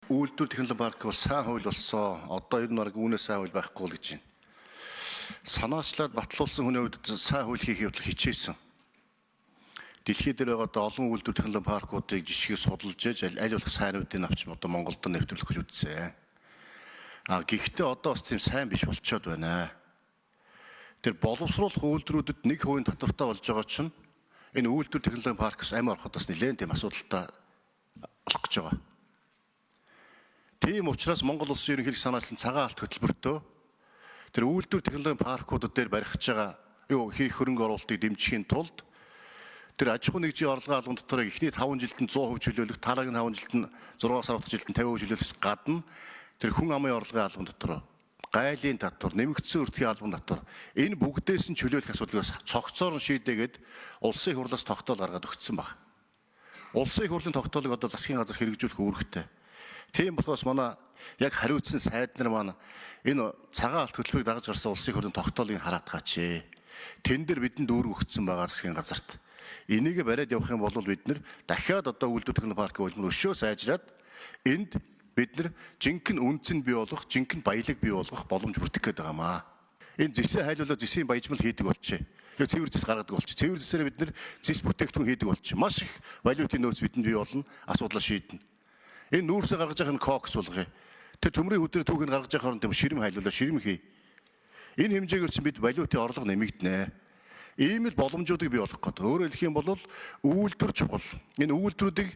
Үйлдвэр технологи парк бол сайн хууль болсон. Одоо ер нь баг үүнээс сайн хууль байхгүй л гэж байна. Санаачлаад батлуулсан хүний хувьд сайн хууль хийхийг хичээсэн. Дэлхийд дээр байгаа одоо олон үйлдвэр технологи паркуудыг жишгийг судалж ээж аль болох сайнуудыг авч одоо Монголд нэвтрүүлэх гэж үзсэн. Гэхдээ одоо бас тийм сайн биш болчиход байна. Тэр боловсруулах үйлдвэрүүдэд 1% татвартай болж байгаа чинь энэ үйлдвэр технологи паркс амь ороход бас нэлээд тийм асуудалтай болох гэж байгаа. Тийм учраас Монгол улсын ерөнхийлөг санаачилсан цагаан алт хөтөлбөртөө тэр үйлдвэр технологи паркуудад дээр баригдаж байгаа хийх хөрөнгө оруулалтыг дэмжихийн тулд тэр аж ахуй нэгжийн орлогын албан дотор эхний 5 жилд нь 100% чөлөөлөх, дараагийн 5 жилд нь 6 сар удаа жилд нь 50% чөлөөлөхс гадна тэр хүн амын орлогын албан дотор гайлын татвар, нэмэгдсэн өртгийн албан татвар энэ бүгдээс нь чөлөөлөх асуудлыг цогцоор нь шийдээгээд улсын хурлаас тогтоол гаргаад өгсөн баг. Улсын хурлын тогтоолыг одоо засгийн газар хэрэгжүүлэх үүрэгтэй. Тийм болохоос манай яг хариуцсан сайд нар маань энэ цагаан алт хөтөлбөрийг дагаж гарсан улсын хурлын тогтоолыг хараад гаач. Тэн дээр бидэнд үүрэг өгсөн байгаа засгийн газарт. Энийг бариад явах юм бол бид нэр дахиад одоо үйлдвэр технологи паркын хөлбөр өшөө сайжраад энд бид нар жинхэнэ үнцэн бий болох, жинхэнэ баялаг бий болгох боломж бүрдэх гээд байгаа маа. Энэ зэсээ хайлуулаад зэсийн баяжмал хийдэг болчих. Яг цэвэр зэс гаргадаг болчих. Цэвэр зэсээр бид нар зэс бүтээгдэхүүн хийдэг болчих. Маш их валютын нөөц бидэнд бий болно, асуудлаа шийднэ. Энэ нүүрсээ гаргаж байгаа нь кокс болгоё. Тэр төмрийн хөдрөө түүхийг гаргаж байгаа хооронд ширэм хайлуулаа, ширэм хий. Энэ хэмжээгээр чинь бид валютын орлого нэмэгдэнэ. Ийм л боломжуудыг бий болгох гэдэг. Өөрөөр хэлэх юм бол үйлдвэр чухал. Энэ үйлдвэрүүдийг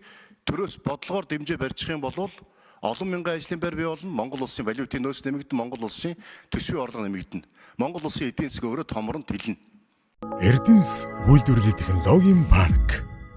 төрөөс бодлогоор дэмжээ барьчих юм бол олон мянган ажлын байр бий болно. Монгол улсын валютын нөөц нэмэгдэн, Монгол улсын төсвийн орлого нэмэгдэнэ. Монгол улсын эдийн засаг өөрөө томрон тэлнэ. Эрдэнэс үйлдвэрлэлийн технологийн парк